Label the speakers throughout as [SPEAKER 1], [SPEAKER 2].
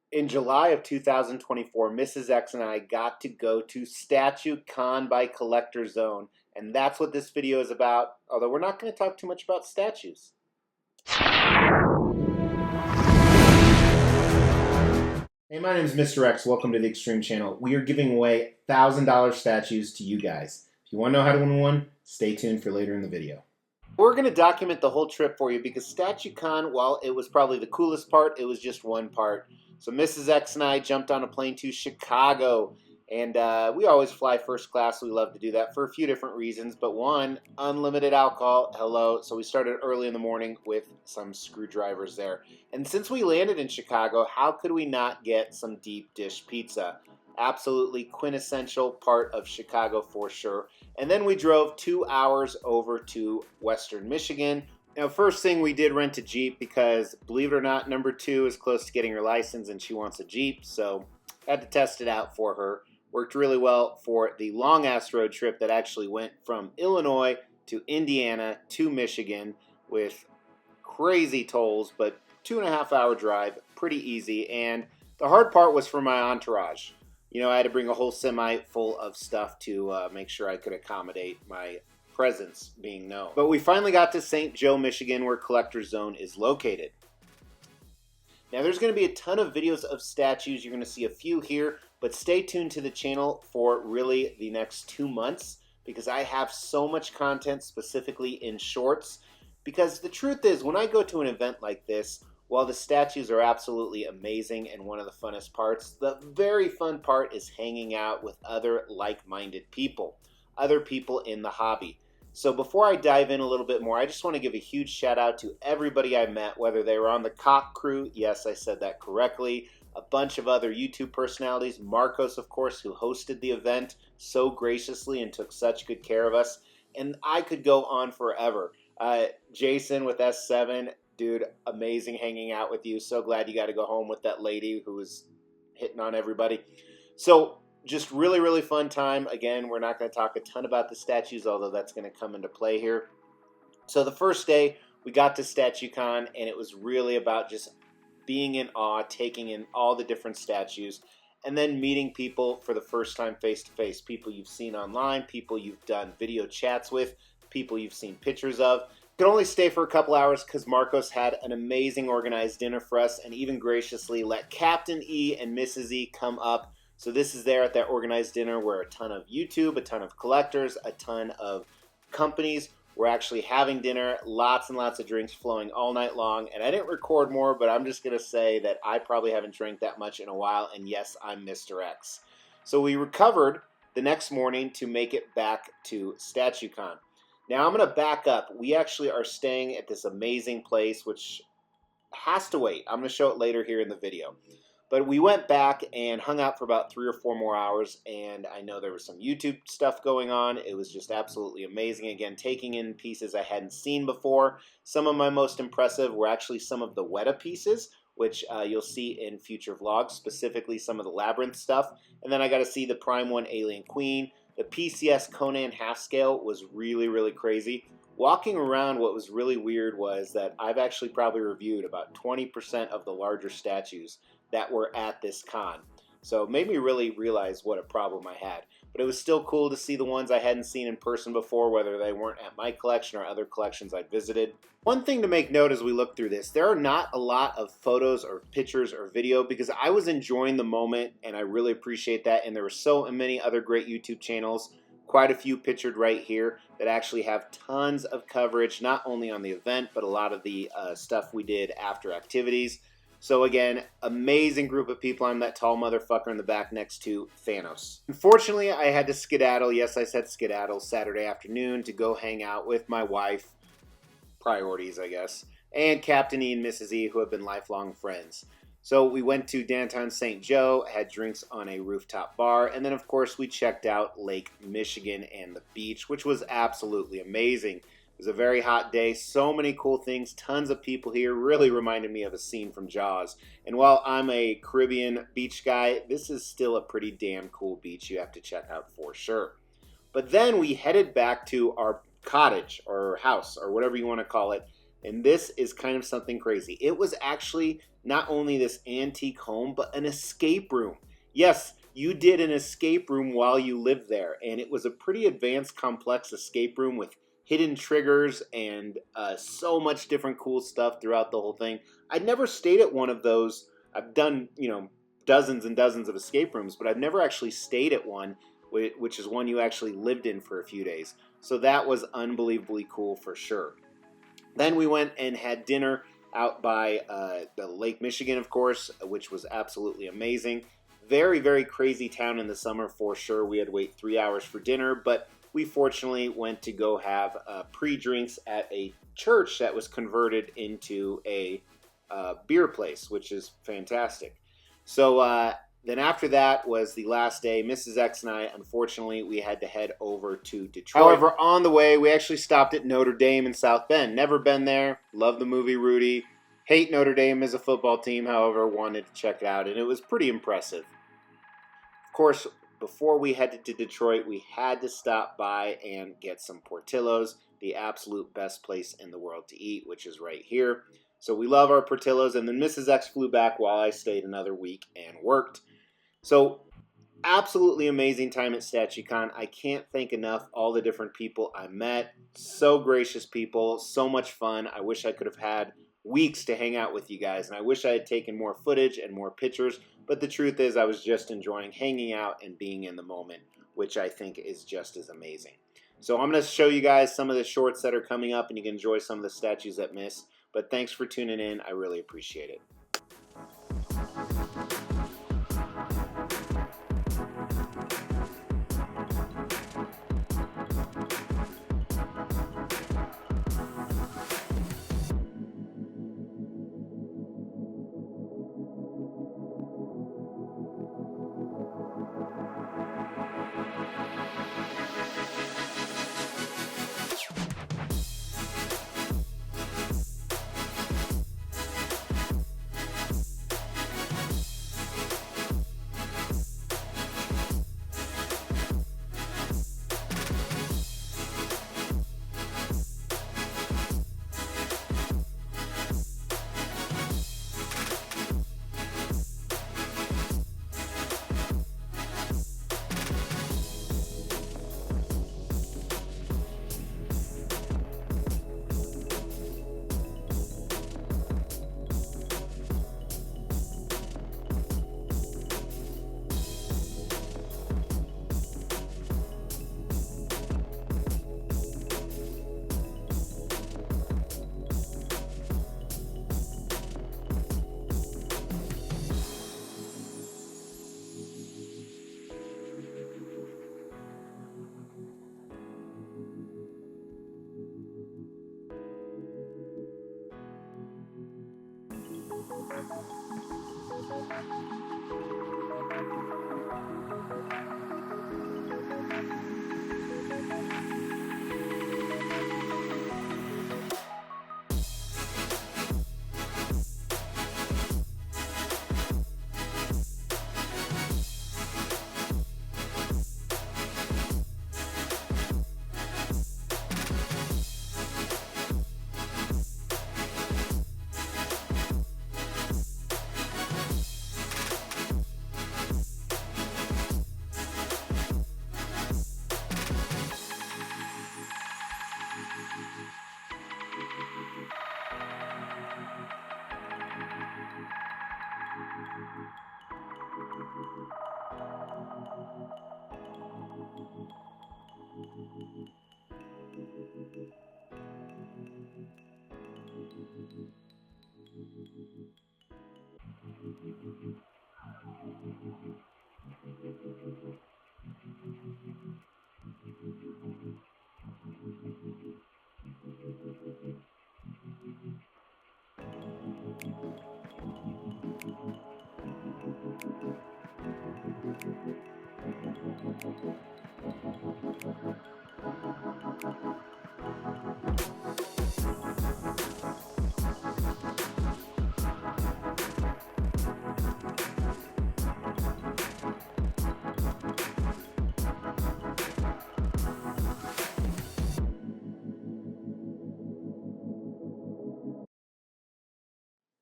[SPEAKER 1] In July of 2024, Mrs. X and I got to go to Statuecon by Collector Zone, and that's what this video is about, although we're not going to talk too much about statues. Hey, my name is Mr. X. Welcome to the Extreme Channel. We are giving away $1,000 statues to you guys. If you want to know how to win one, stay tuned for later in the video. We're going to document the whole trip for you because Statuecon, while it was probably the coolest part, it was just one part. So Mrs. X and I jumped on a plane to Chicago, and we always fly first class. We love to do that for a few different reasons, but one, unlimited alcohol. Hello. So we started early in the morning with some screwdrivers there. And since we landed in Chicago, how could we not get some deep dish pizza? Absolutely quintessential part of Chicago for sure. And then we drove 2 hours over to Western Michigan. Now, first thing, we did rent a Jeep because, believe it or not, number 2 is close to getting her license and she wants a Jeep, so had to test it out for her. Worked really well for the long-ass road trip that actually went from Illinois to Indiana to Michigan with crazy tolls, but 2.5 hour drive, pretty easy. And the hard part was for my entourage. You know, I had to bring a whole semi full of stuff to make sure I could accommodate my presence being known. But we finally got to St. Joe, Michigan, where Collector Zone is located. Now, there's going to be a ton of videos of statues. You're going to see a few here, but stay tuned to the channel for really the next 2 months because I have so much content specifically in shorts. Because the truth is, when I go to an event like this, while the statues are absolutely amazing and one of the funnest parts, the very fun part is hanging out with other like-minded people, other people in the hobby. So before I dive in a little bit more, I just want to give a huge shout out to everybody I met, whether they were on the Cock crew, yes, I said that correctly, a bunch of other YouTube personalities, Marcos, of course, who hosted the event so graciously and took such good care of us, and I could go on forever. Jason with S7, dude, amazing hanging out with you. So glad you got to go home with that lady who was hitting on everybody. So just really, really fun time. Again, we're not going to talk a ton about the statues, although that's going to come into play here. So the first day, we got to Statuecon, and it was really about just being in awe, taking in all the different statues, and then meeting people for the first time face-to-face. People you've seen online, people you've done video chats with, people you've seen pictures of. Could only stay for a couple hours because Marcos had an amazing organized dinner for us and even graciously let Captain E and Mrs. E come up. So this is there at that organized dinner where a ton of YouTube, a ton of collectors, a ton of companies were actually having dinner, lots and lots of drinks flowing all night long. And I didn't record more, but I'm just going to say that I probably haven't drank that much in a while. And yes, I'm Mr. X. So we recovered the next morning to make it back to Statuecon. Now I'm going to back up. We actually are staying at this amazing place, which has to wait. I'm going to show it later here in the video. But we went back and hung out for about 3 or 4 more hours, and I know there was some YouTube stuff going on. It was just absolutely amazing. Again, taking in pieces I hadn't seen before. Some of my most impressive were actually some of the Weta pieces, which you'll see in future vlogs, specifically some of the Labyrinth stuff. And then I got to see the Prime 1 Alien Queen. The PCS Conan half scale was really, really crazy. Walking around, what was really weird was that I've actually probably reviewed about 20% of the larger statues that were at this con. So it made me really realize what a problem I had. But it was still cool to see the ones I hadn't seen in person before, whether they weren't at my collection or other collections I'd visited. One thing to make note as we look through this, there are not a lot of photos or pictures or video because I was enjoying the moment and I really appreciate that. And there were so many other great YouTube channels, quite a few pictured right here, that actually have tons of coverage, not only on the event, but a lot of the stuff we did after activities. So again, amazing group of people. I'm that tall motherfucker in the back next to Thanos. Unfortunately, I had to skedaddle, yes, I said skedaddle, Saturday afternoon to go hang out with my wife, priorities, I guess, and Captain E and Mrs. E, who have been lifelong friends. So we went to downtown St. Joe, had drinks on a rooftop bar, and then of course we checked out Lake Michigan and the beach, which was absolutely amazing. It was a very hot day, so many cool things, tons of people here, really reminded me of a scene from Jaws. And while I'm a Caribbean beach guy, this is still a pretty damn cool beach you have to check out for sure. But then we headed back to our cottage or house or whatever you want to call it And this is kind of something crazy. It was actually not only this antique home, but an escape room. Yes, you did an escape room while you lived there, and it was a pretty advanced, complex escape room with hidden triggers and so much different cool stuff throughout the whole thing. I'd never stayed at one of those. I've done, dozens and dozens of escape rooms, but I've never actually stayed at one, which is one you actually lived in for a few days. So that was unbelievably cool for sure. Then we went and had dinner out by the Lake Michigan, of course, which was absolutely amazing. Very, very crazy town in the summer for sure. We had to wait 3 hours for dinner, but we fortunately went to go have pre-drinks at a church that was converted into a beer place, which is fantastic. So then after that was the last day. Mrs. X and I, unfortunately, we had to head over to Detroit. However, on the way, we actually stopped at Notre Dame in South Bend. Never been there. Love the movie Rudy. Hate Notre Dame as a football team, however, wanted to check it out, and it was pretty impressive. Of course, before we headed to Detroit, we had to stop by and get some Portillo's, the absolute best place in the world to eat, which is right here. So we love our Portillo's, and then Mrs. X flew back while I stayed another week and worked. So absolutely amazing time at Statuecon. I can't thank enough all the different people I met. So gracious people, so much fun. I wish I could have had weeks to hang out with you guys, and I wish I had taken more footage and more pictures, but the truth is I was just enjoying hanging out and being in the moment, which I think is just as amazing. So I'm going to show you guys some of the shorts that are coming up, and you can enjoy some of the statues that miss. But thanks for tuning in. I really appreciate it.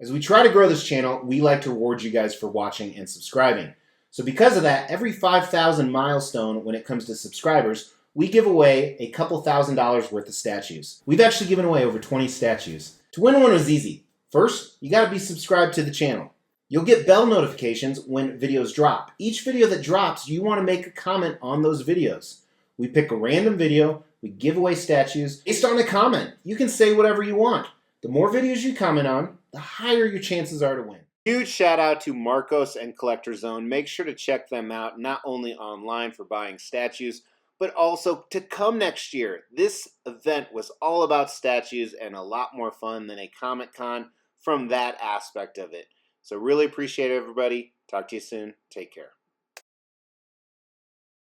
[SPEAKER 1] As we try to grow this channel, we like to reward you guys for watching and subscribing. So because of that, every 5,000 milestone when it comes to subscribers, we give away a couple $1,000s worth of statues. We've actually given away over 20 statues. To win one was easy. First, you gotta be subscribed to the channel. You'll get bell notifications when videos drop. Each video that drops, you wanna make a comment on those videos. We pick a random video, we give away statues based on a comment. You can say whatever you want. The more videos you comment on, the higher your chances are to win. Huge shout out to Marcos and Collector Zone. Make sure to check them out, not only online for buying statues, but also to come next year. This event was all about statues and a lot more fun than a Comic-Con from that aspect of it. So really appreciate it, everybody. Talk to you soon. Take care.